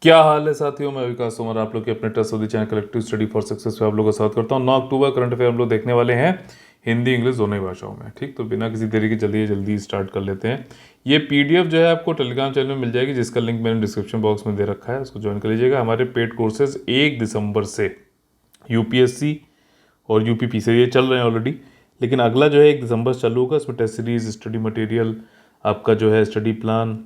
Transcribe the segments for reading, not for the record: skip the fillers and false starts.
क्या हाल है साथियों, मैं विकास तोमर आप लोग के अपने trust channel collective study for success पे आप लोगों का स्वागत करता हूँ। 9 अक्टूबर करंट अफेयर हम लोग देखने वाले हैं हिंदी इंग्लिश दोनों ही भाषाओं में। ठीक, तो बिना किसी देरी के जल्दी स्टार्ट कर लेते हैं। ये पीडीएफ जो है आपको टेलीग्राम चैनल में मिल जाएगी, जिसका लिंक मैंने डिस्क्रिप्शन बॉक्स में दे रखा है, उसको ज्वाइन कर लीजिएगा। हमारे पेड कोर्सेज 1 दिसंबर से यूपीएससी और यूपीपी से ये चल रहे हैं ऑलरेडी, लेकिन अगला जो है 1 दिसंबर से चालू होगा। इसमें टेस्ट सीरीज, स्टडी मटेरियल, आपका जो है study plan,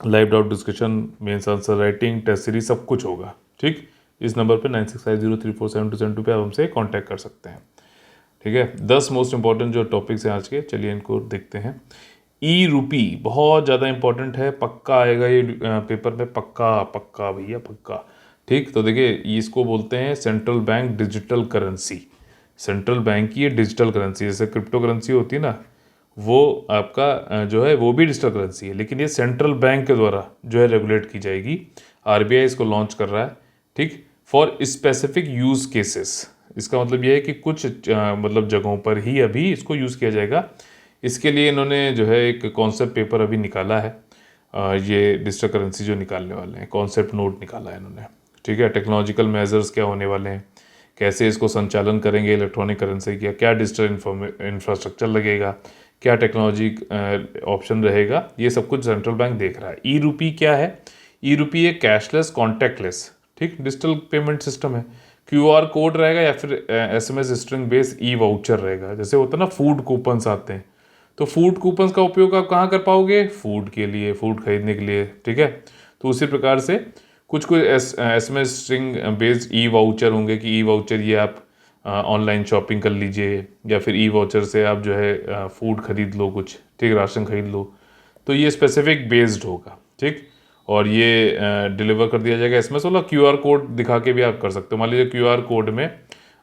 live doubt discussion, mains answer writing, test series, सब कुछ होगा। ठीक, इस नंबर पे 9650347272 पे आप हमसे कांटेक्ट कर सकते हैं। ठीक है, 10 मोस्ट इंपॉर्टेंट जो टॉपिक्स हैं आज के, चलिए इनको देखते हैं। ई रूपी बहुत ज़्यादा इंपॉर्टेंट है, पक्का आएगा ये पेपर में, पक्का पक्का भैया पक्का। ठीक, तो देखिए इसको बोलते हैं central bank digital currency. Central bank की ये डिजिटल करेंसी, जैसे क्रिप्टो करेंसी होती है ना, वो आपका जो है वो भी डिजिटल करेंसी है, लेकिन ये सेंट्रल बैंक के द्वारा जो है रेगुलेट की जाएगी। आरबीआई इसको लॉन्च कर रहा है। ठीक, फॉर स्पेसिफिक यूज केसेस, इसका मतलब ये है कि कुछ मतलब जगहों पर ही अभी इसको यूज़ किया जाएगा। इसके लिए इन्होंने जो है एक कॉन्सेप्ट पेपर अभी निकाला है। ये डिजिटल करेंसी जो निकालने वाले हैं, कॉन्सेप्ट नोट निकाला है इन्होंने। ठीक है, टेक्नोलॉजिकल मेजर्स क्या होने वाले हैं, कैसे इसको संचालन करेंगे इलेक्ट्रॉनिक करेंसी का, क्या डिजिटल इंफ्रास्ट्रक्चर लगेगा, क्या टेक्नोलॉजी ऑप्शन रहेगा, ये सब कुछ सेंट्रल बैंक देख रहा है। ई रूपी क्या है? ई रूपी एक कैशलेस कॉन्टैक्टलेस, ठीक, डिजिटल पेमेंट सिस्टम है। क्यूआर कोड रहेगा या फिर SMS string based e voucher रहेगा। जैसे होता है ना, फूड कूपन्स आते हैं, तो फूड कूपन्स का उपयोग आप कहाँ कर पाओगे? फूड के लिए, फूड खरीदने के लिए। ठीक है, तो उसी प्रकार से कुछ SMS string based e voucher होंगे कि ई वाउचर ये आप ऑनलाइन शॉपिंग कर लीजिए, या फिर ई वाउचर से आप जो है फूड खरीद लो, कुछ ठीक राशन खरीद लो। तो ये स्पेसिफिक बेस्ड होगा। ठीक, और ये डिलीवर कर दिया जाएगा एसएमएस वाला। क्यूआर कोड दिखा के भी आप कर सकते हो। मान लीजिए क्यूआर कोड में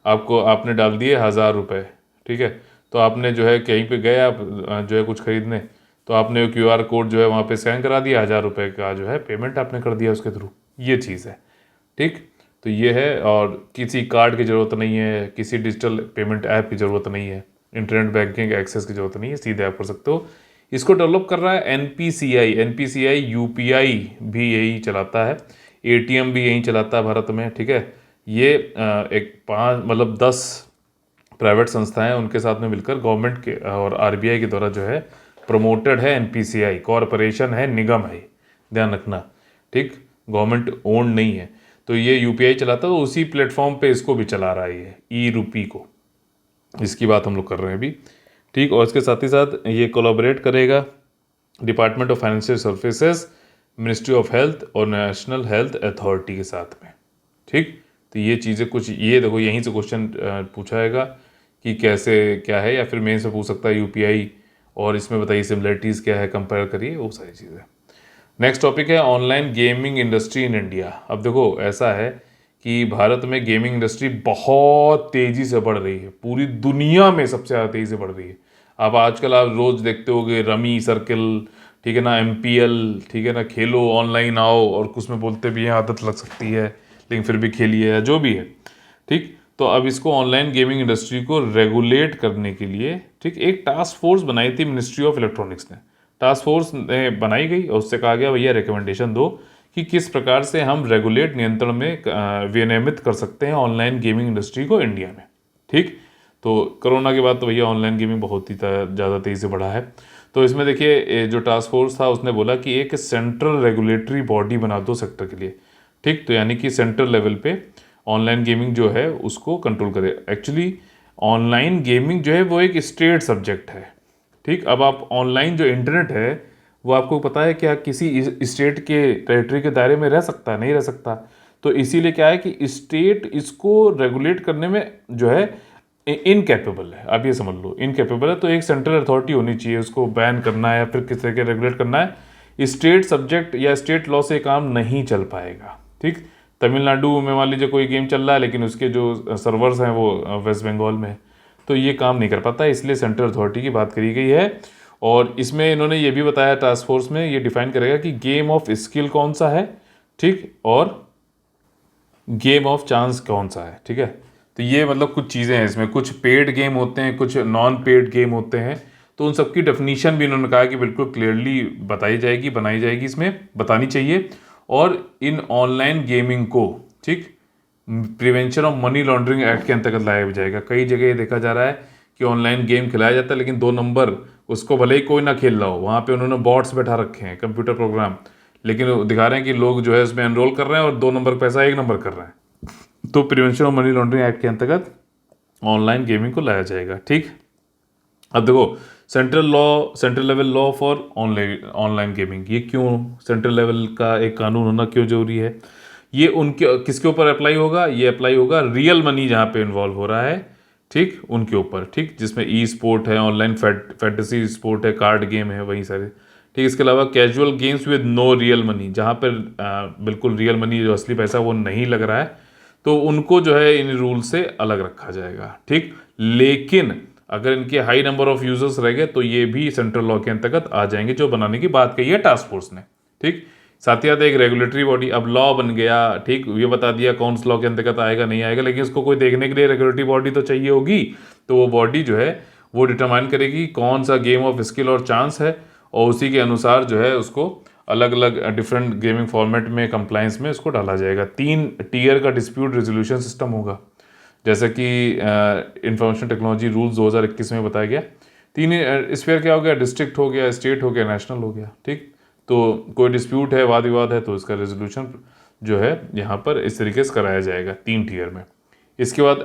आपने डाल दिए 1000 रुपये। ठीक है, तो आपने जो है कहीं पे गए आप जो है कुछ खरीदने, तो आपने क्यूआर कोड जो है वहाँ पे स्कैन करा दिया, 1000 रुपये का जो है पेमेंट आपने कर दिया उसके थ्रू। ये चीज़ है। ठीक, तो ये है, और किसी कार्ड की ज़रूरत नहीं है, किसी डिजिटल पेमेंट ऐप की ज़रूरत नहीं है, इंटरनेट बैंकिंग एक्सेस की ज़रूरत नहीं है, सीधे आप कर सकते हो। इसको डेवलप कर रहा है एनपीसीआई यूपीआई भी यही चलाता है, एटीएम भी यही चलाता है भारत में। ठीक है, ये एक 10 प्राइवेट संस्थाएं उनके साथ में मिलकर गवर्नमेंट के और आरबीआई के द्वारा जो है प्रमोटेड है। एनपीसीआई कॉरपोरेशन है, निगम है, ध्यान रखना। ठीक, गवर्नमेंट ओन नहीं है। तो ये यूपीआई चलाता है, तो उसी प्लेटफॉर्म पे इसको भी चला रहा है, ये ई रूपी को। इसकी बात हम लोग कर रहे हैं अभी। ठीक, और इसके साथ ही साथ ये कोलैबोरेट करेगा department of financial services, ministry of health और नेशनल हेल्थ अथॉरिटी के साथ में। ठीक, तो ये चीज़ें कुछ, ये देखो यहीं से क्वेश्चन पूछाएगा कि कैसे क्या है, या फिर मेन से पूछ सकता है यूपीआई, और इसमें बताइए सिमिलरिटीज़ क्या है, कंपेयर करिए, वो सारी चीज़ें। नेक्स्ट टॉपिक है online gaming industry in India. अब देखो ऐसा है कि भारत में गेमिंग इंडस्ट्री बहुत तेज़ी से बढ़ रही है, पूरी दुनिया में सबसे ज़्यादा तेज़ी से बढ़ रही है। अब आजकल आप रोज़ देखते होगे रमी सर्किल, ठीक है ना, एमपीएल, ठीक है ना, खेलो ऑनलाइन आओ, और कुछ में बोलते भी हैं आदत लग सकती है, लेकिन फिर भी खेलिए, या जो भी है। ठीक, तो अब इसको ऑनलाइन गेमिंग इंडस्ट्री को रेगुलेट करने के लिए, ठीक, एक टास्क फोर्स बनाई थी मिनिस्ट्री ऑफ इलेक्ट्रॉनिक्स ने। टास्क फोर्स बनाई गई और उससे कहा गया भैया रिकमेंडेशन दो कि किस प्रकार से हम रेगुलेट, नियंत्रण में विनियमित कर सकते हैं ऑनलाइन गेमिंग इंडस्ट्री को इंडिया में। ठीक, तो कोरोना के बाद तो भैया ऑनलाइन गेमिंग बहुत ही ज़्यादा तेज़ी से बढ़ा है। तो इसमें देखिए जो टास्क फोर्स था उसने बोला कि एक सेंट्रल रेगुलेटरी बॉडी बना दो सेक्टर के लिए। ठीक, तो यानी कि सेंट्रल लेवल पे ऑनलाइन गेमिंग जो है उसको कंट्रोल करे। एक्चुअली ऑनलाइन गेमिंग जो है वो एक स्टेट सब्जेक्ट है। ठीक, अब आप ऑनलाइन जो इंटरनेट है वो आपको पता है क्या किसी स्टेट के टेरिटरी के दायरे में रह सकता है? नहीं रह सकता। तो इसीलिए क्या है कि स्टेट इसको रेगुलेट करने में जो है इनकैपेबल है। आप ये समझ लो, इनकैपेबल है। तो एक सेंट्रल अथॉरिटी होनी चाहिए, उसको बैन करना है या फिर किस तरह के रेगुलेट करना है। स्टेट सब्जेक्ट या स्टेट लॉ से काम नहीं चल पाएगा। ठीक, तमिलनाडु में मान लीजिए कोई गेम चल रहा है, लेकिन उसके जो सर्वर्स हैं वो वेस्ट बंगाल में है, तो ये काम नहीं कर पाता, इसलिए सेंट्रल अथॉरिटी की बात करी गई है। और इसमें इन्होंने ये भी बताया टास्क फोर्स में, ये डिफाइन करेगा कि गेम ऑफ स्किल कौन सा है, ठीक, और गेम ऑफ चांस कौन सा है। ठीक है, तो ये मतलब कुछ चीज़ें हैं इसमें, कुछ पेड गेम होते हैं, कुछ नॉन पेड गेम होते हैं, तो उन सबकी डेफिनीशन भी इन्होंने कहा कि बिल्कुल क्लियरली बताई जाएगी, बनाई जाएगी, इसमें बतानी चाहिए। और इन ऑनलाइन गेमिंग को, ठीक, prevention of money laundering act के अंतर्गत लाया जाएगा। कई जगह ये देखा जा रहा है कि ऑनलाइन गेम खिलाया जाता है लेकिन 2 नंबर, उसको भले ही कोई ना खेल रहा हो, वहाँ पे उन्होंने बॉट्स बैठा रखे हैं, कंप्यूटर प्रोग्राम, लेकिन वो दिखा रहे हैं कि लोग जो है उसमें एनरोल कर रहे हैं और 2 नंबर पैसा 1 नंबर कर रहे हैं। तो prevention of money laundering act के अंतर्गत ऑनलाइन गेमिंग को लाया जाएगा। ठीक, अब देखो central level law for online gaming, ये क्यों सेंट्रल लेवल का एक कानून होना क्यों जरूरी है? ये उनके किसके ऊपर अप्लाई होगा? ये अप्लाई होगा रियल मनी जहाँ पे इन्वॉल्व हो रहा है, ठीक, उनके ऊपर, ठीक, जिसमें ई स्पोर्ट है, ऑनलाइन फैंटेसी स्पोर्ट है, कार्ड गेम है, वही सारे, ठीक। इसके अलावा casual games with no real money, जहाँ पर बिल्कुल रियल मनी जो असली पैसा वो नहीं लग रहा है, तो उनको जो है इन रूल से अलग रखा जाएगा। ठीक, लेकिन अगर इनके हाई नंबर ऑफ यूजर्स रह गए तो ये भी सेंट्रल लॉ के अंतर्गत आ जाएंगे, जो बनाने की बात कही है टास्क फोर्स ने। ठीक, साथ ही साथ एक रेगुलेटरी बॉडी, अब लॉ बन गया, ठीक, ये बता दिया कौन सा लॉ के अंतर्गत आएगा नहीं आएगा, लेकिन इसको कोई देखने के लिए रेगुलेटरी बॉडी तो चाहिए होगी। तो वो बॉडी जो है वो डिटरमाइन करेगी कौन सा गेम ऑफ स्किल और चांस है, और उसी के अनुसार जो है उसको अलग अलग डिफरेंट गेमिंग फॉर्मेट में कंप्लायंस में उसको डाला जाएगा। 3 टियर का डिस्प्यूट रेजोल्यूशन सिस्टम होगा, जैसे कि इंफॉर्मेशन टेक्नोलॉजी रूल्स 2021 में बताया गया। 3 स्फीयर क्या हो गया? डिस्ट्रिक्ट हो गया, स्टेट हो गया, नेशनल हो गया। ठीक, तो कोई डिस्प्यूट है, वाद विवाद है, तो इसका रेजोल्यूशन जो है यहाँ पर इस तरीके से कराया जाएगा 3 टियर में। इसके बाद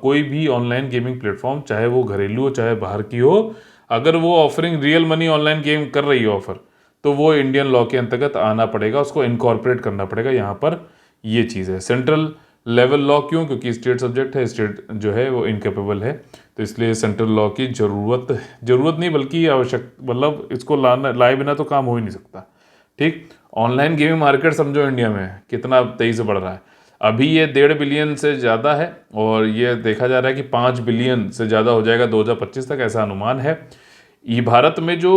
कोई भी ऑनलाइन गेमिंग प्लेटफॉर्म, चाहे वो घरेलू हो चाहे बाहर की हो, अगर वो offering real money online game कर रही है ऑफर, तो वो इंडियन लॉ के अंतर्गत आना पड़ेगा, उसको इनकॉर्पोरेट करना पड़ेगा। यहाँ पर ये चीज़ है। सेंट्रल लेवल लॉ क्यों? क्योंकि स्टेट सब्जेक्ट है, स्टेट जो है वो इनकेपेबल है, तो इसलिए सेंट्रल लॉ की जरूरत नहीं बल्कि आवश्यक, मतलब इसको लाए बिना तो काम हो ही नहीं सकता। ठीक, ऑनलाइन गेमिंग मार्केट समझो इंडिया में कितना तेजी से बढ़ रहा है। अभी ये 1.5 बिलियन से ज़्यादा है और ये देखा जा रहा है कि 5 बिलियन से ज़्यादा हो जाएगा 2025 तक, ऐसा अनुमान है। ये भारत में जो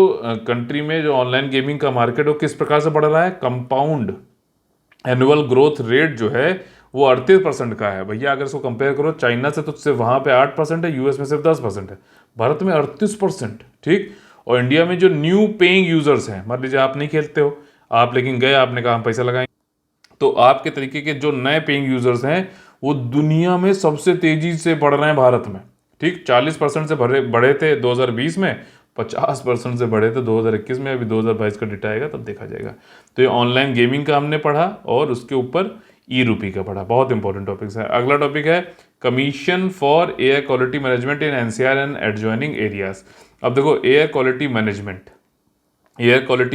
कंट्री में जो ऑनलाइन गेमिंग का मार्केट वो किस प्रकार से बढ़ रहा है? कंपाउंड एनुअल ग्रोथ रेट जो है वो 38% का है भैया। अगर इसको कंपेयर करो चाइना से, तो सिर्फ वहाँ पे 8% है, यूएस में सिर्फ 10% है, भारत में 38%। ठीक, और इंडिया में जो न्यू पेइंग यूजर्स हैं, मान लीजिए आप नहीं खेलते हो, आप लेकिन गए, आपने कहा हम पैसा लगाएंगे, तो आपके तरीके के जो नए पेइंग यूजर्स हैं वो दुनिया में सबसे तेजी से बढ़ रहे हैं भारत में। ठीक, 40% से बढ़े थे 2020 में, 50% से बढ़े थे 2021 में, अभी 2022 का डेटा आएगा तब देखा जाएगा। तो ये ऑनलाइन गेमिंग का हमने पढ़ा और उसके ऊपर ई रूपी का पढ़ा, बहुत इंपॉर्टेंट टॉपिक्स है। अगला टॉपिक है commission for air quality management in NCR and adjoining areas. अब देखो एयर क्वालिटी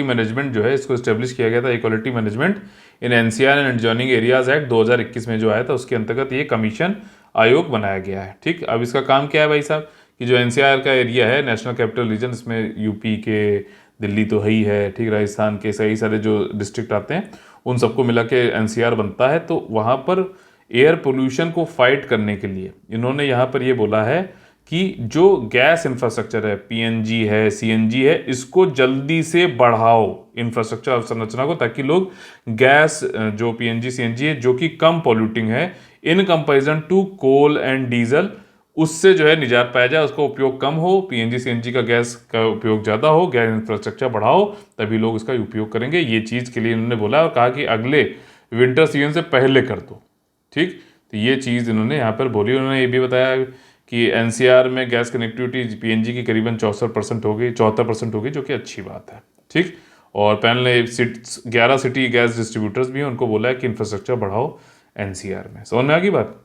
मैनेजमेंट जो है इसको स्टेब्लिश किया गया था, air quality management in NCR and adjoining areas act 2021 में जो आया था, उसके अंतर्गत ये कमीशन आयोग बनाया गया है। ठीक, अब इसका काम क्या है भाई साहब, कि जो एनसीआर का एरिया है, नेशनल कैपिटल रीजन, इसमें यूपी के, दिल्ली तो है ही है, ठीक, राजस्थान के सही सारे जो डिस्ट्रिक्ट आते हैं उन सबको मिला के एनसीआर बनता है। तो वहाँ पर एयर पोल्यूशन को फाइट करने के लिए इन्होंने यहाँ पर ये बोला है कि जो गैस इंफ्रास्ट्रक्चर है, पीएनजी है, सीएनजी है, इसको जल्दी से बढ़ाओ इंफ्रास्ट्रक्चर संरचना को, ताकि लोग गैस जो पीएनजी सीएनजी है जो कि कम पॉल्यूटिंग है in comparison to coal and diesel, उससे जो है निजात पाया जाए, उसका उपयोग कम हो, पीएनजी सीएनजी का गैस का उपयोग ज़्यादा हो, गैस इंफ्रास्ट्रक्चर बढ़ाओ, तभी लोग इसका उपयोग करेंगे। ये चीज़ के लिए इन्होंने बोला और कहा कि अगले विंटर सीजन से पहले कर दो। ठीक, तो ये चीज़ इन्होंने यहाँ पर बोली। उन्होंने ये भी बताया कि एनसीआर में गैस कनेक्टिविटी पीएनजी की करीबन 64% हो गई, 74% हो गई, जो कि अच्छी बात है। ठीक, और पैनल ने 11 सिटी गैस डिस्ट्रीब्यूटर्स भी हैं, उनको बोला है कि इंफ्रास्ट्रक्चर बढ़ाओ एनसीआर में। समझ में आ गई बात?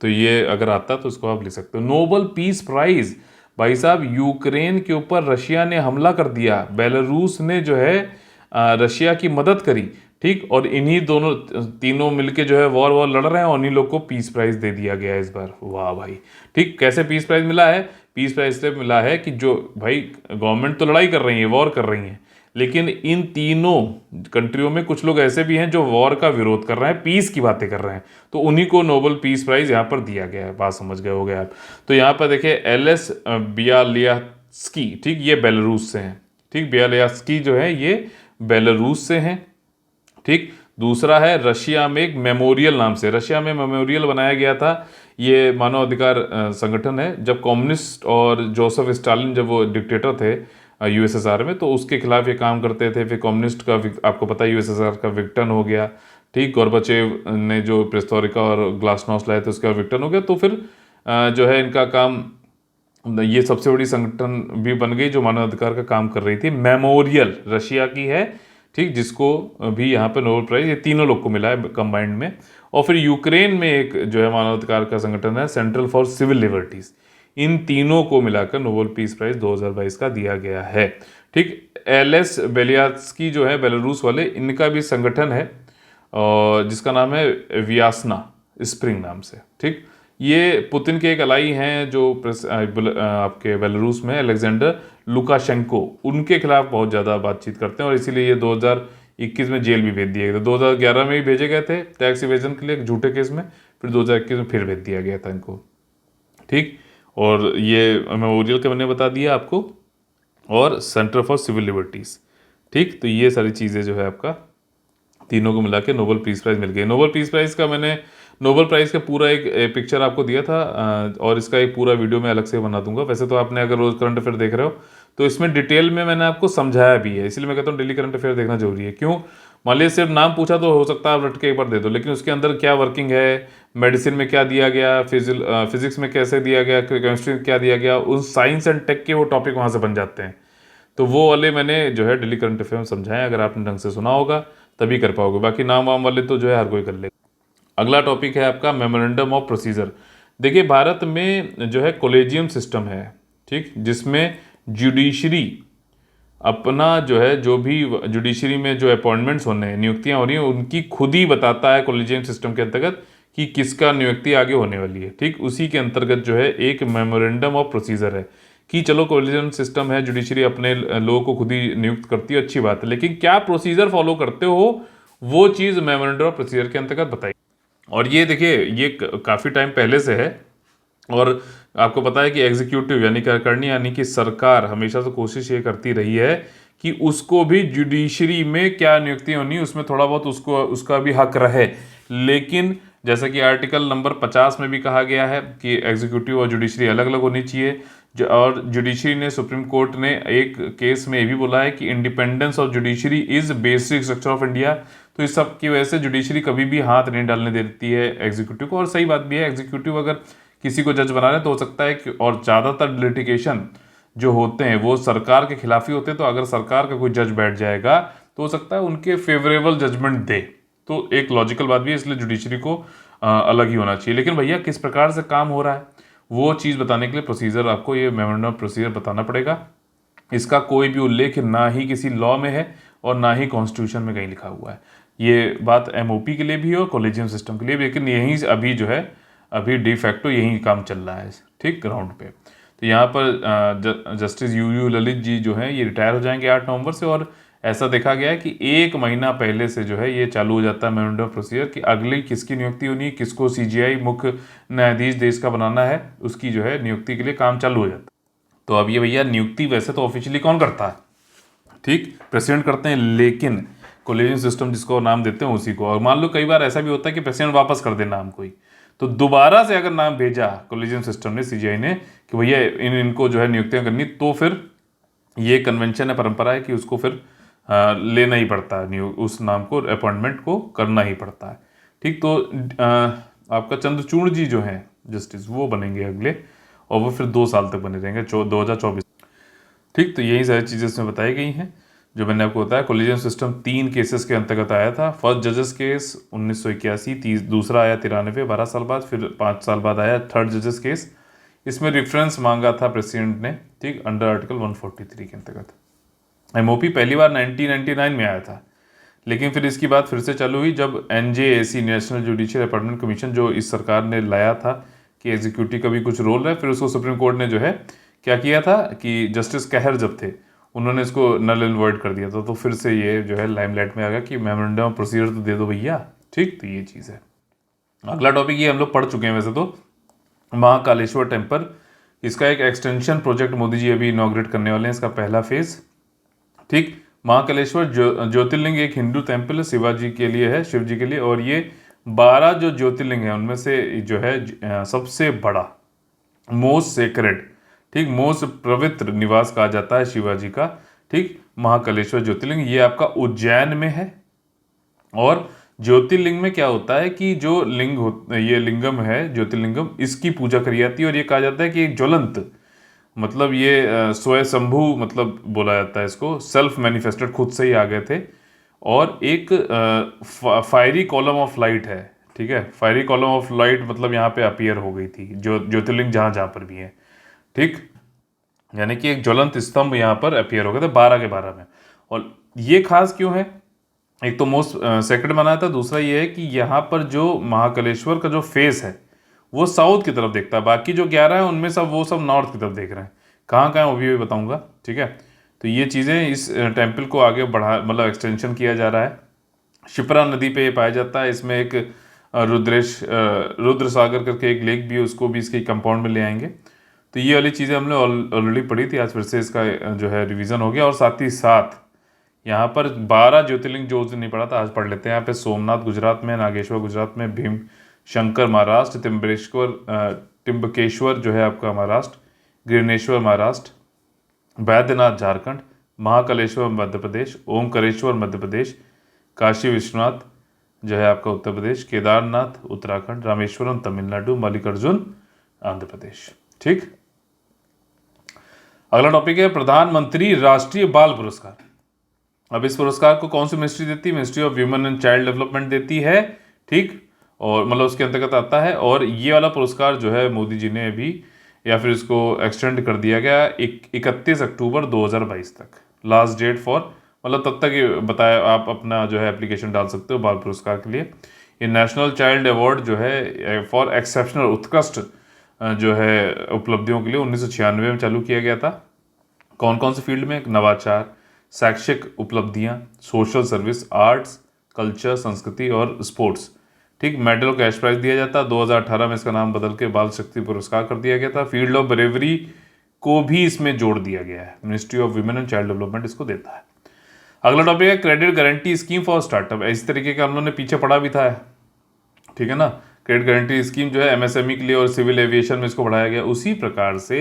तो ये अगर आता तो इसको आप लिख सकते हो। नोबल पीस प्राइज, भाई साहब यूक्रेन के ऊपर रशिया ने हमला कर दिया, बेलारूस ने जो है रशिया की मदद करी। ठीक, और इन्हीं तीनों मिलके जो है वॉर लड़ रहे हैं और इन्हीं लोग को पीस प्राइज दे दिया गया इस बार। वाह भाई। ठीक, कैसे पीस प्राइज मिला है? पीस प्राइज इसलिए मिला है कि जो भाई गवर्नमेंट तो लड़ाई कर रही है, वॉर कर रही है, लेकिन इन तीनों कंट्रियों में कुछ लोग ऐसे भी हैं जो वॉर का विरोध कर रहे हैं, पीस की बातें कर रहे हैं, तो उन्हीं को नोबेल पीस प्राइज यहाँ पर दिया गया है। बात समझ गए हो गए आप? तो यहाँ पर देखिए एलएस बियालियास्की, ठीक, ये बेलारूस से हैं। ठीक, बियालियास्की जो है ये बेलारूस से हैं। ठीक, दूसरा है रशिया में एक मेमोरियल नाम से, रशिया में मेमोरियल बनाया गया था, ये मानव अधिकार संगठन है। जब कम्युनिस्ट और जोसेफ स्टालिन जब वो डिक्टेटर थे यूएसएसआर में, तो उसके खिलाफ ये काम करते थे। फिर कम्युनिस्ट का आपको पता है यूएसएसआर का विघटन हो गया, ठीक। गोर्बाचेव ने जो पेरेस्ट्रोइका और ग्लासनोस्ट लाए थे उसका विघटन हो गया, तो फिर जो है इनका काम, ये सबसे बड़ी संगठन भी बन गई जो मानवाधिकार का काम कर रही थी। मेमोरियल रशिया की है, ठीक, जिसको भी यहाँ पे नोबेल प्राइज ये तीनों लोग को मिला है कंबाइंड में। और फिर यूक्रेन में एक जो है मानवाधिकार का संगठन है, सेंट्रल फॉर सिविल लिबर्टीज। इन तीनों को मिलाकर नोबेल पीस प्राइज 2022 का दिया गया है, ठीक। एलेस बेलियात्स्की जो है बेलारूस वाले, इनका भी संगठन है और जिसका नाम है वियासना स्प्रिंग नाम से, ठीक। ये पुतिन के एक अलाई हैं जो आपके बेलारूस में अलेक्जेंडर लुकाशेंको, उनके खिलाफ बहुत ज़्यादा बातचीत करते हैं और इसीलिए ये 2021 में जेल भी भेज दिए गए थे। 2011 में भी भेजे गए थे टैक्स इवेजन के लिए एक झूठे केस में, फिर 2021 में फिर भेज दिया गया था इनको, ठीक। और ये मेमोरियल का मैंने बता दिया आपको, और सेंटर फॉर सिविल लिबर्टीज़, ठीक। तो ये सारी चीज़ें जो है आपका तीनों को मिला के नोबेल पीस प्राइज़ मिल गई। नोबेल पीस प्राइज़ का मैंने नोबेल प्राइज़ का पूरा एक पिक्चर आपको दिया था और इसका एक पूरा वीडियो मैं अलग से बना दूंगा। वैसे तो आपने अगर रोज़ करंट अफेयर देख रहे हो तो इसमें डिटेल में मैंने आपको समझाया भी है, इसलिए मैं कहता हूँ डेली करंट अफेयर देखना जरूरी है। क्यों? मान लीजिए सिर्फ नाम पूछा तो हो सकता है आप रट के एक बार दे दो, लेकिन उसके अंदर क्या वर्किंग है, मेडिसिन में क्या दिया गया, फिजिक्स में कैसे दिया गया, केमिस्ट्री में क्या दिया गया, उस साइंस एंड टेक के वो टॉपिक वहाँ से बन जाते हैं। तो वो वाले मैंने जो है डेली करंट अफेयर में समझाया, अगर आपने ढंग से सुना होगा तभी कर पाओगे, बाकी नाम वाम वाले तो जो है हर कोई कर लेगा। अगला टॉपिक है आपका मेमोरेंडम ऑफ प्रोसीजर। देखिए भारत में जो है कॉलेजियम सिस्टम है, ठीक, जिसमें जुडिशरी अपना जो है जो भी जुडिशरी में जो अपॉइंटमेंट्स होने हैं, नियुक्तियां हो रही हैं, उनकी खुद ही बताता है कॉलेजियम सिस्टम के अंतर्गत कि किसका नियुक्ति आगे होने वाली है, ठीक। उसी के अंतर्गत जो है एक मेमोरेंडम ऑफ प्रोसीजर है कि चलो कॉलेजियम सिस्टम है, जुडिशरी अपने लोगों को खुद ही नियुक्त करती है, अच्छी बात है, लेकिन क्या प्रोसीजर फॉलो करते हो वो चीज़ मेमोरेंडम ऑफ प्रोसीजर के अंतर्गत बताई। और ये देखिए ये काफ़ी टाइम पहले से है, और आपको पता है कि एग्जीक्यूटिव यानी कार्यकारिणी यानी कि सरकार हमेशा से कोशिश ये करती रही है कि उसको भी जुडिशरी में क्या नियुक्ति होनी उसमें थोड़ा बहुत उसको उसका भी हक रहे। लेकिन जैसा कि आर्टिकल नंबर 50 में भी कहा गया है कि एग्जीक्यूटिव और जुडिशरी अलग अलग होनी चाहिए, और जुडिशरी ने, सुप्रीम कोर्ट ने एक केस में ये भी बोला है कि independence of judiciary is basic structure of India. तो इस सब की वजह से जुडिशरी कभी भी हाथ नहीं डालने देती है एग्जीक्यूटिव को, और सही बात भी है। एग्जीक्यूटिव अगर किसी को जज बना रहे तो हो सकता है कि, और ज़्यादातर लिटिगेशन जो होते हैं वो सरकार के खिलाफ ही होते हैं, तो अगर सरकार का कोई जज बैठ जाएगा तो हो सकता है उनके फेवरेबल जजमेंट दे, तो एक लॉजिकल बात भी है, इसलिए जुडिशरी को अलग ही होना चाहिए। लेकिन भैया किस प्रकार से काम हो रहा है वो चीज़ बताने के लिए प्रोसीजर आपको ये मेमोरेंडम ऑफ प्रोसीजर बताना पड़ेगा। इसका कोई भी उल्लेख ना ही किसी लॉ में है और ना ही कॉन्स्टिट्यूशन में कहीं लिखा हुआ है। ये बात एमओपी के लिए भी है और कॉलेजियम सिस्टम के लिए भी, लेकिन यहीं से अभी जो है अभी डी फैक्टो यही काम चल रहा है, ठीक, ग्राउंड पे। तो यहाँ पर जस्टिस यू ललित जी जो हैं ये रिटायर हो जाएंगे 8 नवंबर से, और ऐसा देखा गया है कि 1 महीना पहले से जो है ये चालू हो जाता है मेमोरेंडम ऑफ प्रोसीजर कि अगली किसकी नियुक्ति होनी है, किसको सीजीआई मुख्य न्यायाधीश देश का बनाना है, उसकी जो है नियुक्ति के लिए काम चालू हो जाता है। तो अब ये भैया नियुक्ति वैसे तो ऑफिशियली कौन करता है, ठीक, प्रेसिडेंट करते हैं, लेकिन कॉलेजियम सिस्टम जिसको नाम देते हैं उसी को। और मान लो कई बार ऐसा भी होता है कि प्रेसिडेंट वापस कर दे नाम कोई, तो दोबारा से अगर नाम भेजा कॉलेजियम सिस्टम ने, सीजीआई ने, कि भैया इनको जो है नियुक्तियां करनी, तो फिर ये कन्वेंशन है, परंपरा है कि उसको फिर लेना ही पड़ता है, उस नाम को, अपॉइंटमेंट को करना ही पड़ता है, ठीक। तो आपका चंद्रचूड़ जी जो हैं जस्टिस वो बनेंगे अगले, और वो फिर 2 साल तक बने रहेंगे 2024, ठीक। तो यही सारी चीज़ें इसमें बताई गई हैं जो मैंने आपको बताया। कॉलेजियम सिस्टम 3 केसेस के अंतर्गत आया था। फर्स्ट जजेस केस 1981, दूसरा आया 93 12 साल बाद, फिर 5 साल बाद आया थर्ड जजेस केस। इसमें रेफरेंस मांगा था प्रेसिडेंट ने, ठीक, अंडर आर्टिकल 143 के अंतर्गत। एमओपी पहली बार 1999 में आया था, लेकिन फिर इसकी बात फिर से चालू हुई जब NJAC, national judicial appointment commission, जो इस सरकार ने लाया था कि एग्जीक्यूटिव का भी कुछ रोल है, फिर उसको सुप्रीम कोर्ट ने जो है क्या किया था कि जस्टिस कहर जब थे उन्होंने इसको नल एंड वॉइड कर दिया था। तो फिर से ये जो है लाइमलाइट में आ गया कि मेमोरेंडम ऑफ प्रोसीजर तो दे दो भैया, ठीक। तो ये चीज़ है। अगला टॉपिक ये हम लोग पढ़ चुके हैं वैसे तो, महाकालेश्वर टेम्पल, इसका एक एक्सटेंशन प्रोजेक्ट मोदी जी अभी इनॉग्रेट करने वाले हैं, इसका पहला फेज, ठीक। महाकालेश्वर ज्योतिर्लिंग एक हिंदू टेम्पल है, शिवाजी के लिए है, शिव जी के लिए, और ये 12 जो ज्योतिर्लिंग है उनमें से जो है सबसे बड़ा, मोस्ट सेक्रेड ठीक, मोस्ट पवित्र निवास कहा जाता है शिवाजी का। ठीक, महाकालेश्वर ज्योतिर्लिंग ये आपका उज्जैन में है। और ज्योतिर्लिंग में क्या होता है कि जो ये लिंगम है ज्योतिर्लिंगम, इसकी पूजा करी जाती है। और ये कहा जाता है कि एक ज्वलंत, मतलब ये स्वयंभू मतलब बोला जाता है इसको, सेल्फ मैनिफेस्टेड, खुद से ही आ गए थे। और एक फायरी कॉलम ऑफ लाइट है। ठीक है, फायरी कॉलम ऑफ लाइट मतलब यहाँ पे अपीयर हो गई थी जो ज्योतिर्लिंग जहाँ जहाँ पर भी है। ठीक, यानी कि एक ज्वलंत स्तंभ यहाँ पर अपीयर हो गए थे 12 के 12 में। और ये खास क्यों है? एक तो मोस्ट सेक्रेड माना था, दूसरा ये है कि यहाँ पर जो महाकालेश्वर का जो फेस है वो साउथ की तरफ देखता है, बाकी जो 11 है उनमें सब वो सब नॉर्थ की तरफ देख रहे हैं। कहाँ कहाँ वो भी बताऊंगा। ठीक है, तो ये चीज़ें, इस टेम्पल को आगे बढ़ा मतलब एक्सटेंशन किया जा रहा है। शिप्रा नदी पे ये पाया जाता है। इसमें एक रुद्र सागर करके एक लेक भी है, उसको भी इसके कंपाउंड में ले आएंगे। तो ये वाली चीज़ें हमने ऑलरेडी पढ़ी थी, आज फिर से इसका जो है रिवीजन हो गया। और साथ ही साथ यहाँ पर 12 ज्योतिर्लिंग जो उस दिन नहीं पढ़ा था आज पढ़ लेते हैं। यहाँ पे सोमनाथ गुजरात में, नागेश्वर गुजरात में, भीम शंकर महाराष्ट्र, त्र्यंबकेश्वर जो है आपका महाराष्ट्र, गिरनेश्वर महाराष्ट्र, बैद्यनाथ झारखंड, महाकालेश्वर मध्य प्रदेश, ओमकारेश्वर मध्य प्रदेश, काशी विश्वनाथ जो है आपका उत्तर प्रदेश, केदारनाथ उत्तराखंड, रामेश्वरम तमिलनाडु, मल्लिकार्जुन आंध्र प्रदेश। ठीक, अगला टॉपिक है प्रधानमंत्री राष्ट्रीय बाल पुरस्कार। अब इस पुरस्कार को कौन सी मिनिस्ट्री देती है? Ministry of women and child development देती है। ठीक, और मतलब उसके अंतर्गत आता है। और ये वाला पुरस्कार जो है मोदी जी ने अभी, या फिर इसको एक्सटेंड कर दिया गया 31 अक्टूबर 2022 तक, लास्ट डेट फॉर, मतलब तब तक ये बताया आप अपना जो है एप्लीकेशन डाल सकते हो बाल पुरस्कार के लिए। ये नेशनल चाइल्ड अवार्ड जो है फॉर एक्सेप्शनल, उत्कृष्ट जो है उपलब्धियों के लिए 1996 में चालू किया गया था। कौन कौन से फील्ड में? नवाचार, शैक्षिक उपलब्धियां, सोशल सर्विस, आर्ट्स, कल्चर, संस्कृति और स्पोर्ट्स। ठीक, मेडल और कैश प्राइज दिया जाता है। 2018 में इसका नाम बदल के बाल शक्ति पुरस्कार कर दिया गया था। फील्ड ऑफ ब्रेवरी को भी इसमें जोड़ दिया गया है। Ministry of women and child development इसको देता है। अगला टॉपिक है credit guarantee scheme for startup. इस तरीके का हम लोगों ने पीछे पढ़ा भी था, ठीक है ना। क्रेडिट गारंटी स्कीम जो है एमएसएमई के लिए और सिविल एविएशन में इसको बढ़ाया गया। उसी प्रकार से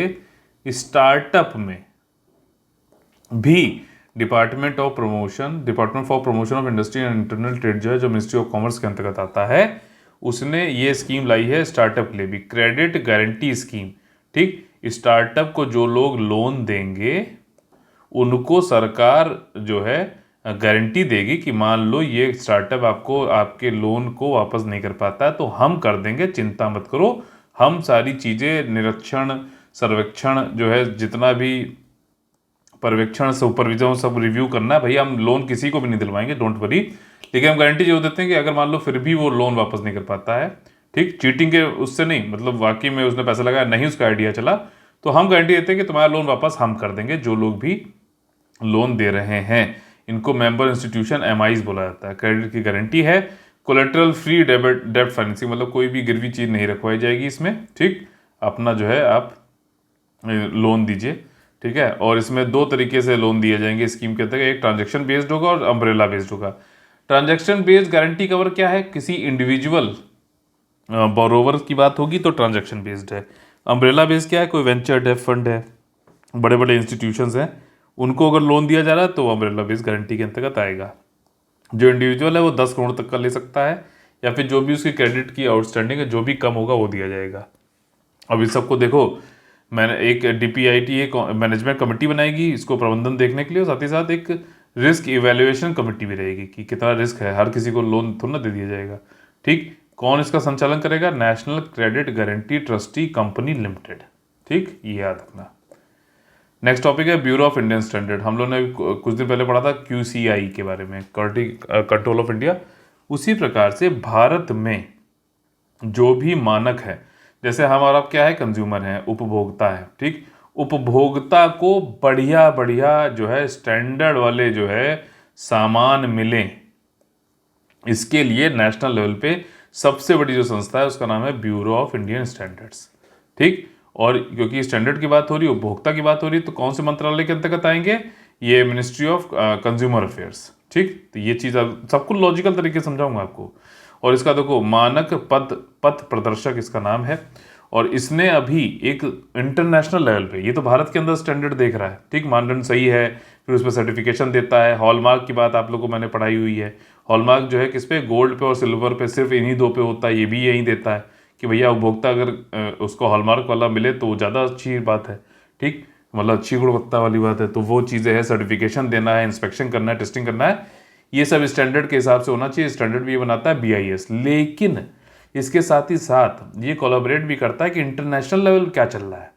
स्टार्टअप में भी department for promotion of industry and internal trade जो है, जो मिनिस्ट्री ऑफ कॉमर्स के अंतर्गत आता है, उसने ये स्कीम लाई है स्टार्टअप के लिए भी, क्रेडिट गारंटी स्कीम। ठीक, स्टार्टअप को जो लोग लोन देंगे उनको सरकार जो है गारंटी देगी कि मान लो ये स्टार्टअप आपको आपके लोन को वापस नहीं कर पाता है तो हम कर देंगे, चिंता मत करो। हम सारी चीज़ें निरीक्षण, सर्वेक्षण जो है, जितना भी पर्यवेक्षण, सुपरविजन, सब रिव्यू करना है भैया। हम लोन किसी को भी नहीं दिलवाएंगे, डोंट वरी। लेकिन हम गारंटी जो देते हैं कि अगर मान लो फिर भी वो लोन वापस नहीं कर पाता है, ठीक, चीटिंग के उससे नहीं, मतलब वाकई में उसने पैसा लगाया नहीं, उसका आइडिया चला, तो हम गारंटी देते हैं कि तुम्हारा लोन वापस हम कर देंगे। जो लोग भी लोन दे रहे हैं इनको मेंबर इंस्टीट्यूशन एमआईज बोला जाता है। क्रेडिट की गारंटी है। कोलेटरल फ्री डेब्ट फाइनेंसिंग, मतलब कोई भी गिरवी चीज नहीं रखवाई जाएगी इसमें। ठीक, अपना जो है आप लोन दीजिए, ठीक है। और इसमें दो तरीके से लोन दिए जाएंगे स्कीम के अंतर्गत, एक ट्रांजैक्शन बेस्ड होगा और अम्ब्रेला बेस्ड होगा। ट्रांजैक्शन बेस्ड गारंटी कवर क्या है? किसी इंडिविजुअल बोरोवर की बात होगी तो ट्रांजैक्शन बेस्ड है। अम्ब्रेला बेस्ड क्या है? कोई वेंचर डेट फंड है, बड़े बड़े इंस्टीट्यूशंस हैं, उनको अगर लोन दिया जा रहा है तो अम्ब्रेला बेस्ड गारंटी के अंतर्गत आएगा। जो इंडिविजुअल है वो 10 करोड़ तक का ले सकता है, या फिर जो भी उसकी क्रेडिट की आउटस्टैंडिंग है, जो भी कम होगा वो दिया जाएगा। अब इस सबको देखो, मैंने एक डीपीआईटी एक मैनेजमेंट कमेटी बनाएगी इसको प्रबंधन देखने के लिए, और साथ ही साथ एक रिस्क इवैल्यूएशन कमेटी भी रहेगी कि कितना रिस्क है। हर किसी को लोन थोड़ा ना दे दिया जाएगा। ठीक, कौन इसका संचालन करेगा? National credit guarantee trustee company limited. ठीक, ये याद रखना। नेक्स्ट टॉपिक है ब्यूरो ऑफ इंडियन स्टैंडर्ड। हम लोगों ने कुछ दिन पहले पढ़ा था क्यूसीआई के बारे में, कंट्रोल ऑफ इंडिया। उसी प्रकार से भारत में जो भी मानक है, जैसे हमारा क्या है, कंज्यूमर है, उपभोक्ता है, ठीक, उपभोक्ता को बढ़िया बढ़िया जो है स्टैंडर्ड वाले जो है सामान मिले, इसके लिए नेशनल लेवल पे सबसे बड़ी जो संस्था है उसका नाम है ब्यूरो ऑफ इंडियन स्टैंडर्ड्स। ठीक, और क्योंकि स्टैंडर्ड की बात हो रही है, उपभोक्ता की बात हो रही है, तो कौन से मंत्रालय के अंतर्गत आएंगे? ये मिनिस्ट्री ऑफ कंज्यूमर अफेयर्स। ठीक, तो ये चीज़ सबको लॉजिकल तरीके से समझाऊंगा आपको। और इसका देखो मानक पथ प्रदर्शक इसका नाम है। और इसने अभी एक इंटरनेशनल लेवल पे, ये तो भारत के अंदर स्टैंडर्ड देख रहा है, ठीक, मानदंड सही है, फिर उस पर सर्टिफिकेशन देता है। हॉलमार्क की बात आप लोगों को मैंने पढ़ाई हुई है। हॉलमार्क जो है किस पे, गोल्ड पे और सिल्वर पे, सिर्फ इन्हीं दो पे होता है। ये भी यही देता है कि भैया उपभोक्ता अगर उसको हॉलमार्क वाला मिले तो ज़्यादा अच्छी बात है, ठीक, मतलब अच्छी गुणवत्ता वाली बात है। तो वो चीज़ें हैं, सर्टिफिकेशन देना है, इंस्पेक्शन करना है, टेस्टिंग करना है, ये सब स्टैंडर्ड के हिसाब से होना चाहिए। स्टैंडर्ड भी ये बनाता है BIS, लेकिन इसके साथ ही साथ ये कोलैबोरेट भी करता है कि इंटरनेशनल लेवल क्या चल रहा है,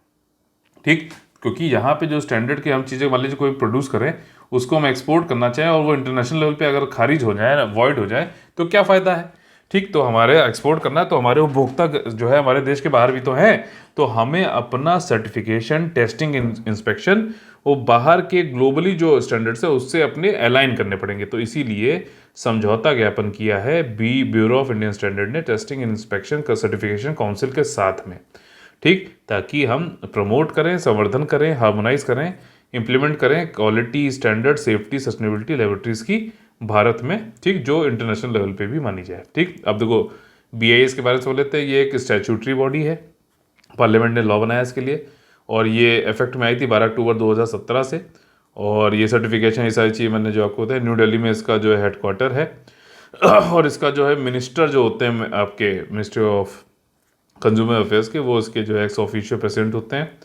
ठीक, क्योंकि यहाँ पे जो स्टैंडर्ड के हम चीज़ें, मान लीजिए कोई प्रोड्यूस करें, उसको हम एक्सपोर्ट करना चाहें और वो इंटरनेशनल लेवल पे अगर खारिज हो जाए, अवॉइड हो जाए, तो क्या फ़ायदा है, ठीक। तो हमारे एक्सपोर्ट करना है तो हमारे उपभोक्ता जो है हमारे देश के बाहर भी तो हैं, तो हमें अपना सर्टिफिकेशन, टेस्टिंग, इंस्पेक्शन वो बाहर के ग्लोबली जो स्टैंडर्ड्स है उससे अपने अलाइन करने पड़ेंगे। तो इसीलिए समझौता ज्ञापन किया है ब्यूरो ऑफ इंडियन स्टैंडर्ड ने टेस्टिंग एंड इंस्पेक्शन का सर्टिफिकेशन काउंसिल के साथ में, ठीक, ताकि हम प्रमोट करें, संवर्धन करें, हार्मोनाइज करें, इंप्लीमेंट करें quality standard, safety, sustainability laboratories की भारत में, ठीक, जो इंटरनेशनल लेवल पे भी मानी जाए, ठीक। अब देखो BIS के बारे में बोल लेते हैं। ये एक स्टैट्यूटरी बॉडी है, पार्लियामेंट ने लॉ बनाया इसके लिए, और ये इफेक्ट में आई थी 12 अक्टूबर 2017 से। और ये सर्टिफिकेशन, ये सारी चीज़ मैंने जो आपको बताया, न्यू दिल्ली में इसका जो है हेडक्वार्टर है और इसका जो है मिनिस्टर जो होते हैं आपके मिनिस्ट्री ऑफ कंज्यूमर अफेयर्स के, वो इसके जो है एक्स ऑफिशियो प्रेसिडेंट होते हैं।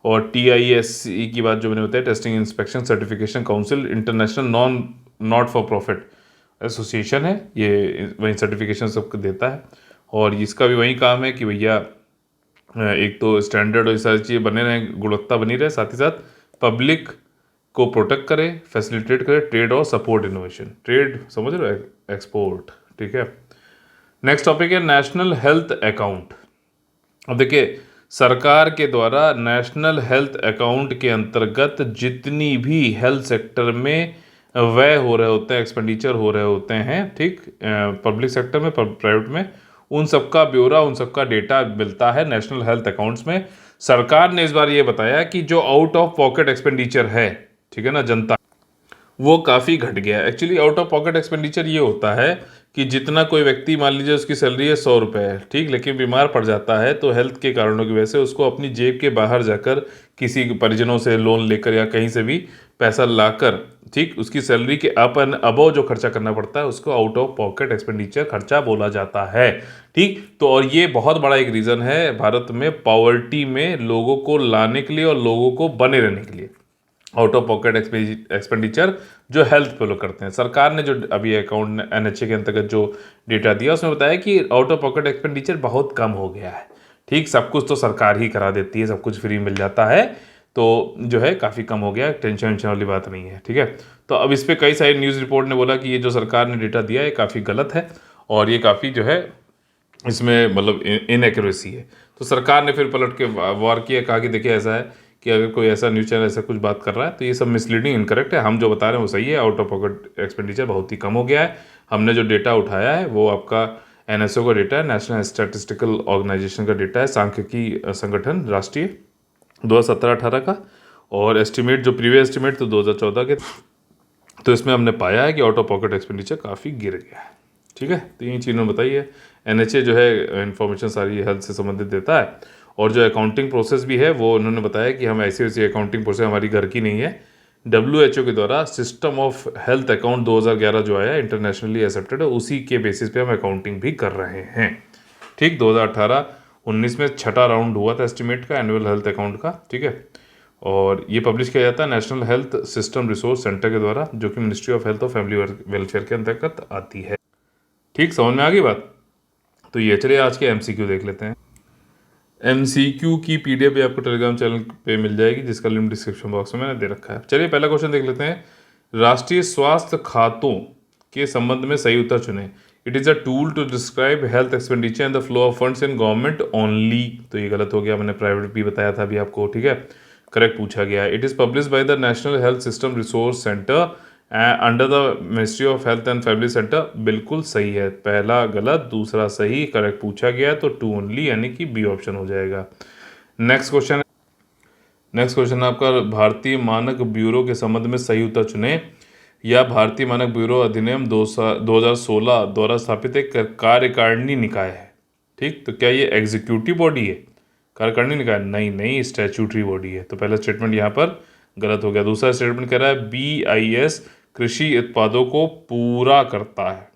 और TISC की बात जो मैंने बताया, testing inspection certification council, international not for profit association है, ये वही सर्टिफिकेशन सबको देता है। और इसका भी वही काम है कि भैया एक तो स्टैंडर्ड और ये सारी चीज़ें बने रहें, गुणवत्ता बनी रहे, साथ ही साथ पब्लिक को प्रोटेक्ट करे, फैसिलिटेट करे ट्रेड और सपोर्ट इनोवेशन। ट्रेड समझ रहे हो, एक्सपोर्ट, ठीक है। नेक्स्ट टॉपिक है नेशनल हेल्थ अकाउंट। अब देखिए, सरकार के द्वारा नेशनल हेल्थ अकाउंट के अंतर्गत जितनी भी हेल्थ सेक्टर में व्यय हो रहे होते हैं, एक्सपेंडिचर हो रहे होते हैं, ठीक, पब्लिक सेक्टर में, प्राइवेट में, उन सबका ब्यौरा, उन सबका डेटा मिलता है नेशनल हेल्थ अकाउंट्स में। सरकार ने इस बार ये बताया कि जो आउट ऑफ पॉकेट एक्सपेंडिचर है, ठीक है ना, जनता, वो काफ़ी घट गया है। Actually out of pocket expenditure ये होता है कि जितना कोई व्यक्ति, मान लीजिए उसकी सैलरी है 100 रुपये है, ठीक, लेकिन बीमार पड़ जाता है तो हेल्थ के कारणों की वजह से उसको अपनी जेब के बाहर जाकर किसी परिजनों से लोन लेकर या कहीं से भी पैसा लाकर, ठीक, उसकी सैलरी के अप एंड अबव जो खर्चा करना पड़ता है उसको आउट ऑफ पॉकेट एक्सपेंडिचर खर्चा बोला जाता है, ठीक। तो और ये बहुत बड़ा एक रीज़न है भारत में पॉवर्टी में लोगों को लाने के लिए और लोगों को बने रहने के लिए, आउट ऑफ पॉकेट एक्सपेंडिचर जो हेल्थ पे लोग करते हैं। सरकार ने जो अभी अकाउंट NHA के अंतर्गत जो डेटा दिया उसमें बताया कि आउट ऑफ पॉकेट एक्सपेंडिचर बहुत कम हो गया है, ठीक, सब कुछ तो सरकार ही करा देती है, सब कुछ फ्री मिल जाता है, तो जो है काफ़ी कम हो गया, टेंशन वेंशन वाली बात नहीं है, ठीक है। तो अब इस पर कई सारी न्यूज़ रिपोर्ट ने बोला कि ये जो सरकार ने डेटा दिया है काफ़ी गलत है और ये काफ़ी जो है इसमें मतलब इनएक्यूरेसी है। तो सरकार ने फिर पलट के वार किया, कहा कि देखिए ऐसा है कि अगर कोई ऐसा न्यूज़ चैनल ऐसा कुछ बात कर रहा है तो ये सब मिसलीडिंग, इनकरेक्ट है, हम जो बता रहे हैं वो सही है, आउट ऑफ पॉकेट एक्सपेंडिचर बहुत ही कम हो गया है। हमने जो डेटा उठाया है वो आपका NSO का डेटा है, नेशनल स्टैटिस्टिकल ऑर्गेनाइजेशन का डेटा है, सांख्यिकी संगठन राष्ट्रीय 2017-18 का, और एस्टिमेट जो प्रीवियस एस्टिमेट तो 2014 के। तो इसमें हमने पाया है कि आउट ऑफ पॉकेट एक्सपेंडिचर काफ़ी गिर गया है, ठीक है। तो यही चीज़ बताइए, NHA जो है इन्फॉर्मेशन सारी हेल्थ से संबंधित देता है, और जो अकाउंटिंग प्रोसेस भी है वो उन्होंने बताया कि हम ऐसी वैसी अकाउंटिंग प्रोसेस हमारी घर की नहीं है। WHO के द्वारा सिस्टम ऑफ हेल्थ अकाउंट 2011 जो आया इंटरनेशनली एक्सेप्टेड है, उसी के बेसिस पे हम अकाउंटिंग भी कर रहे हैं, ठीक। 2018-19 में छठा राउंड हुआ था एस्टिमेट का, एनुअल हेल्थ अकाउंट का, ठीक है। और ये पब्लिश किया जाता है national health system resource centre के द्वारा, जो कि मिनिस्ट्री ऑफ हेल्थ और फैमिली वेलफेयर के अंतर्गत आती है, ठीक। समझ में आ गई बात। तो ये चलिए आज के MCQ देख लेते हैं। MCQ की PDF भी आपको टेलीग्राम चैनल पे मिल जाएगी, जिसका लिंक डिस्क्रिप्शन बॉक्स में मैंने दे रखा है। चलिए पहला क्वेश्चन देख लेते हैं। राष्ट्रीय स्वास्थ्य खातों के संबंध में सही उत्तर चुनें। It is a tool to describe health expenditure and the flow of funds in government only. तो ये गलत हो गया, मैंने प्राइवेट भी बताया था अभी आपको, ठीक है। करेक्ट पूछा गया है। It is publish by the national health system resource centre under the ministry of health and family centre. बिल्कुल सही है, पहला गलत दूसरा सही, करेक्ट पूछा गया तो टू ओनली यानी कि बी ऑप्शन हो जाएगा। नेक्स्ट क्वेश्चन आपका, भारतीय मानक ब्यूरो के संबंध में सही उत्तर चुने। या भारतीय मानक ब्यूरो अधिनियम 2016 द्वारा स्थापित एक कार्यकारिणी निकाय है, ठीक। तो क्या ये एग्जीक्यूटिव बॉडी है? कार्यकारिणी ने कहा नहीं नहीं स्टैट्यूटरी बॉडी है, तो पहला स्टेटमेंट यहाँ पर गलत हो गया। दूसरा स्टेटमेंट कह रहा है BIS कृषि उत्पादों को पूरा करता है,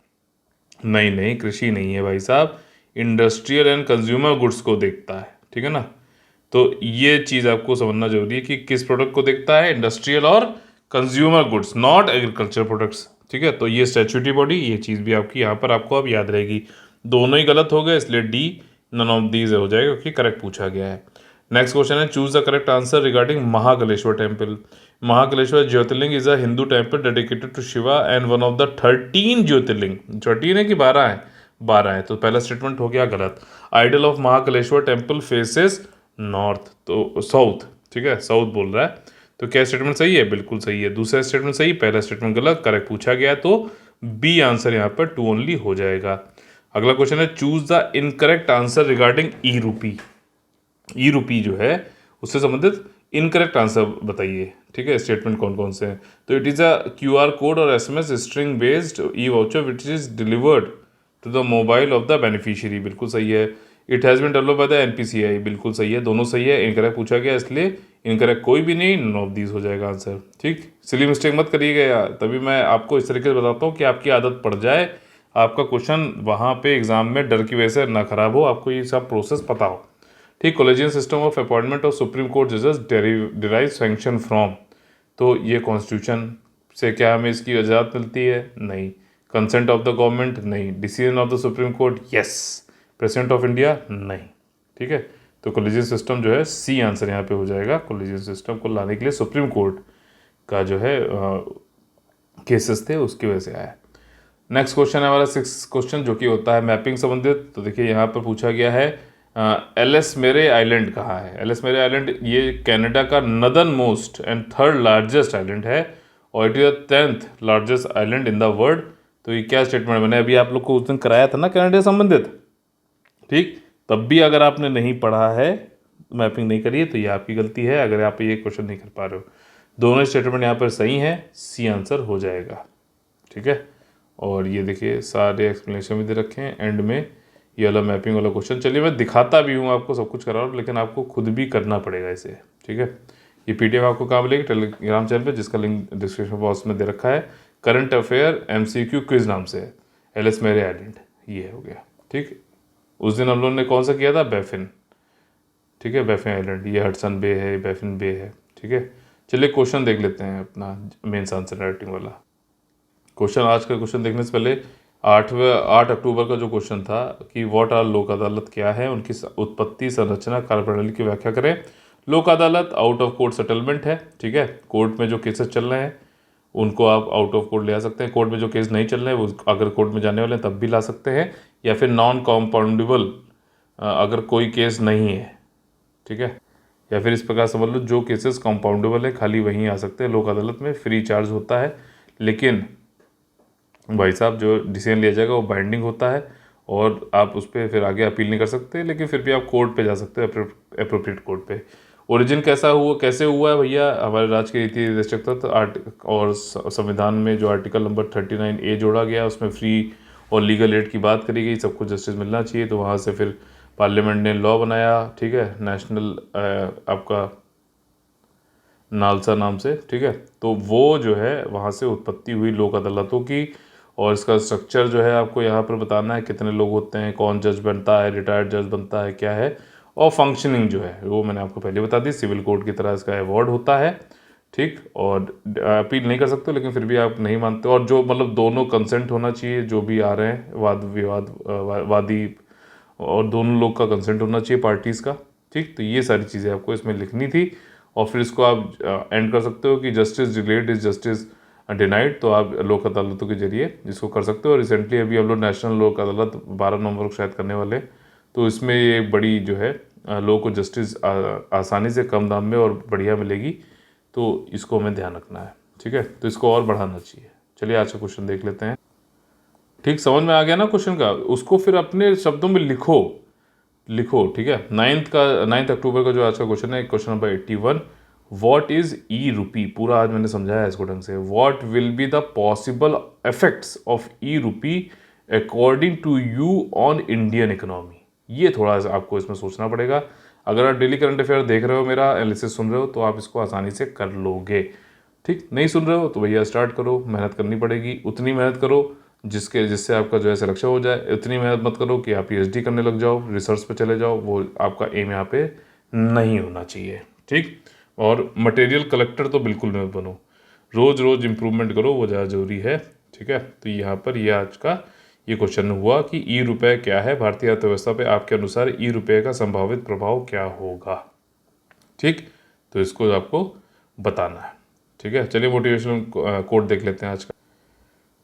नहीं नहीं कृषि नहीं है भाई साहब, इंडस्ट्रियल एंड कंज्यूमर गुड्स को देखता है, ठीक है ना। तो ये चीज़ आपको समझना जरूरी है कि किस प्रोडक्ट को देखता है, इंडस्ट्रियल और consumer goods, not agriculture products, ठीक है। तो ये स्टैट्यूटरी बॉडी, ये चीज़ भी आपकी यहाँ पर आपको अब याद रहेगी। दोनों ही गलत हो गए, इसलिए डी नन ऑफ दीज हो जाएगा क्योंकि करेक्ट पूछा गया है। नेक्स्ट क्वेश्चन है choose the correct answer regarding Mahakaleshwar temple. Mahakaleshwar jyotirlinga is a Hindu temple dedicated to Shiva and one of the 13 jyotirlinga. 13 है कि 12 है? 12 है, तो पहला स्टेटमेंट हो गया गलत। Idol of Mahakaleshwar temple faces north, तो साउथ, ठीक है, साउथ बोल रहा है। तो क्या स्टेटमेंट सही है? बिल्कुल सही है। दूसरा स्टेटमेंट सही, पहला स्टेटमेंट गलत। करेक्ट पूछा गया तो बी आंसर यहाँ पर 2 ओनली हो जाएगा। अगला क्वेश्चन है choose the incorrect answer regarding e rupee. E रूपी जो है उससे संबंधित इनकरेक्ट आंसर बताइए, ठीक है। स्टेटमेंट कौन कौन से हैं? तो it is a QR code और SMS string based e voucher which is delivered to the mobile of the beneficiary, बिल्कुल सही है। It has been develop by the NPCI, बिल्कुल सही है, दोनों सही है। इनकरेक्ट पूछा गया इसलिए इनकरेक्ट कोई भी नहीं, नॉन ऑफ दीज हो जाएगा आंसर, ठीक। सिली मिस्टेक मत करिएगा यार, तभी मैं आपको इस तरीके से बताता हूँ कि आपकी आदत पड़ जाए, आपका क्वेश्चन वहाँ पे एग्जाम में डर की वजह से ना खराब हो, आपको ये सब प्रोसेस पता हो, ठीक। Collegian system of appointment of supreme court जजेस डिराइव सैंक्शन फ्रॉम, तो ये कॉन्स्टिट्यूशन से क्या हमें इसकी इजाज़त मिलती है? नहीं। Consent of the government? नहीं। Decision of the supreme court? Yes. President of India? नहीं, ठीक है। तो कॉलेजियन सिस्टम जो है सी आंसर यहाँ पे हो जाएगा। कॉलेजियन सिस्टम को लाने के लिए सुप्रीम कोर्ट का जो है केसेस थे उसकी वजह से आया। नेक्स्ट क्वेश्चन है हमारा 6 क्वेश्चन जो कि होता है मैपिंग संबंधित। तो देखिए यहाँ पर पूछा गया है एलिस मेरे आइलैंड कहाँ है? एलिस मेरे आइलैंड ये कनाडा का northern most and 3rd largest island है और it is the 10th largest island in the world. तो ये क्या स्टेटमेंट मैंने अभी आप लोग को उस दिन कराया था ना कनाडा संबंधित, ठीक। तब भी अगर आपने नहीं पढ़ा है, मैपिंग नहीं करी है, तो ये आपकी गलती है अगर आप ये क्वेश्चन नहीं कर पा रहे हो। दोनों स्टेटमेंट यहाँ पर सही हैं, सी आंसर हो जाएगा, ठीक है। और ये देखिए सारे एक्सप्लेनेशन भी दे रखे हैं एंड में, ये वाला मैपिंग वाला क्वेश्चन। चलिए मैं दिखाता भी हूँ आपको, सब कुछ करा रहा हूँ, लेकिन आपको खुद भी करना पड़ेगा इसे, ठीक है। ये PDF आपको कहाँ मिलेगी? टेलीग्राम चैनल पे, जिसका लिंक डिस्क्रिप्शन बॉक्स में दे रखा है। करंट अफेयर MCQ क्विज नाम से है, एलिस मेरे आइलैंड, ये हो गया, ठीक। उस दिन हम लोगों ने कौन सा किया था? बैफिन, ठीक है, बैफिन आइलैंड, ये हडसन बे है, बैफिन बे है, ठीक है। चलिए क्वेश्चन देख लेते हैं अपना मेंस आंसर राइटिंग वाला क्वेश्चन। आज का क्वेश्चन देखने से पहले 8 अक्टूबर का जो क्वेश्चन था कि व्हाट आर लोक अदालत क्या है, उनकी उत्पत्ति, संरचना, कार्यप्रणाली की व्याख्या करें। लोक अदालत आउट ऑफ कोर्ट सेटलमेंट है, ठीक है। कोर्ट में जो केसेस चल रहे हैं उनको आप आउट ऑफ कोर्ट ले आ सकते हैं। कोर्ट में जो केस नहीं चल रहे हैं वो अगर कोर्ट में जाने वाले हैं तब भी ला सकते हैं, या फिर नॉन कॉम्पाउंडेबल अगर कोई केस नहीं है, ठीक है। या फिर इस प्रकार समझ लो जो केसेस कंपाउंडेबल है खाली वहीं आ सकते हैं। लोक अदालत में फ्री चार्ज होता है, लेकिन भाई साहब जो डिसीजन लिया जाएगा वो बाइंडिंग होता है और आप उस पर फिर आगे अपील नहीं कर सकते, लेकिन फिर भी आप कोर्ट पे जा सकते हैं, अप्रोप्रिएट कोर्ट पे। ओरिजिन कैसे हुआ है भैया? हमारे राज्य के रीति निदेशक तत्व और संविधान में जो आर्टिकल नंबर 39A जोड़ा गया उसमें फ्री और लीगल एड की बात करी गई, सबको जस्टिस मिलना चाहिए। तो वहाँ से फिर पार्लियामेंट ने लॉ बनाया, ठीक है, नेशनल आपका नालसा नाम से, ठीक है। तो वो जो है वहाँ से उत्पत्ति हुई लोक अदालतों की, और इसका स्ट्रक्चर जो है आपको यहाँ पर बताना है, कितने लोग होते हैं, कौन जज बनता है, रिटायर्ड जज बनता है, क्या है, और फंक्शनिंग जो है वो मैंने आपको पहले बता दी। सिविल कोर्ट की तरह इसका अवार्ड होता है, ठीक। और अपील नहीं कर सकते, लेकिन फिर भी आप नहीं मानते, और जो मतलब दोनों कंसेंट होना चाहिए, जो भी आ रहे हैं वाद विवाद वादी, और दोनों लोग का कंसेंट होना चाहिए पार्टीज़ का, ठीक। तो ये सारी चीज़ें आपको इसमें लिखनी थी, और फिर इसको आप एंड कर सकते हो कि justice delayed is justice denied. तो आप लोक अदालतों के जरिए इसको कर सकते हो। और रिसेंटली अभी हम लोग नेशनल लोक अदालत 12 नवंबर को शायद करने वाले, तो इसमें ये बड़ी जो है लोगों को जस्टिस आसानी से कम दाम में और बढ़िया मिलेगी, तो इसको हमें ध्यान रखना है, ठीक है। तो इसको और बढ़ाना चाहिए। चलिए आज का क्वेश्चन देख लेते हैं। ठीक, समझ में आ गया ना क्वेश्चन का? उसको फिर अपने शब्दों में लिखो, ठीक है। 9 अक्टूबर का जो आज का क्वेश्चन है, question number 81, what is e rupee? पूरा आज मैंने समझाया इसको ढंग से। What will be the possible effects of e rupee according to you on Indian economy? ये थोड़ा सा आपको इसमें सोचना पड़ेगा। अगर आप डेली करंट अफेयर देख रहे हो, मेरा एनालिसिस सुन रहे हो, तो आप इसको आसानी से कर लोगे। ठीक, नहीं सुन रहे हो तो भैया स्टार्ट करो, मेहनत करनी पड़ेगी, उतनी मेहनत करो जिससे आपका जो है सिलेक्शन हो जाए। इतनी मेहनत मत करो कि आप पीएचडी करने लग जाओ, रिसर्च पे चले जाओ, वो आपका एम यहाँ पे नहीं होना चाहिए। ठीक, और मटेरियल कलेक्टर तो बिल्कुल मत बनो, रोज़ रोज़ इम्प्रूवमेंट करो, वो ज़्यादा ज़रूरी है। ठीक है, तो यहाँ पर ये आज का ये क्वेश्चन हुआ कि ई रुपये क्या है, भारतीय अर्थव्यवस्था पे आपके अनुसार ई रुपये का संभावित प्रभाव क्या होगा। ठीक, तो इसको आपको बताना है। ठीक है, चलिए मोटिवेशनल कोट देख लेते हैं आज का।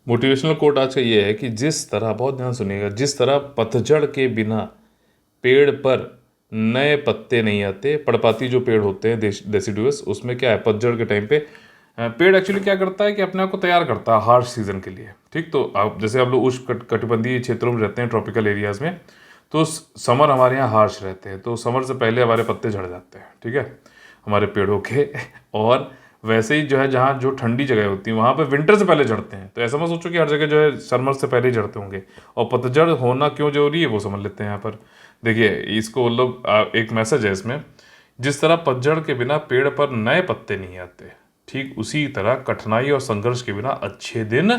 मोटिवेशनल कोट आज का ये है कि जिस तरह, बहुत ध्यान सुनिएगा, जिस तरह पतझड़ के बिना पेड़ पर नए पत्ते नहीं आते, पर्णपाती जो पेड़ होते हैं डेसिडुअस, उसमें क्या है, पतझड़ के टाइम पे पेड़ एक्चुअली क्या करता है कि अपने आप को तैयार करता है हार्श सीजन के लिए। ठीक, तो आप जैसे आप लोग उष्ण कटिबंधीय क्षेत्रों में रहते हैं, ट्रॉपिकल एरियाज में, तो समर हमारे यहाँ हार्श रहते हैं, तो समर से पहले हमारे पत्ते झड़ जाते हैं। ठीक है, हमारे पेड़ों के और वैसे ही जो है, जहाँ जो ठंडी जगह होती है वहाँ पे विंटर से पहले झड़ते हैं। तो ऐसा मत सोचो कि हर जगह जो है समर से पहले ही झड़ते होंगे। और पतझड़ होना क्यों जरूरी है वो समझ लेते हैं यहाँ पर। देखिए, इसको मतलब एक मैसेज है इसमें, जिस तरह पतझड़ के बिना पेड़ पर नए पत्ते नहीं आते, ठीक उसी तरह कठिनाई और संघर्ष के बिना अच्छे दिन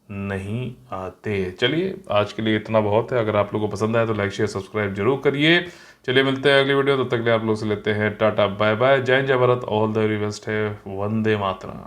नहीं आते। चलिए, आज के लिए इतना बहुत है। अगर आप लोगों को पसंद आया तो लाइक शेयर सब्सक्राइब जरूर करिए। चलिए, मिलते हैं अगली वीडियो, तब तक के लिए आप लोग से लेते हैं टाटा बाय बाय। जय जय Bharat, all the very best है, वंदे मातरम।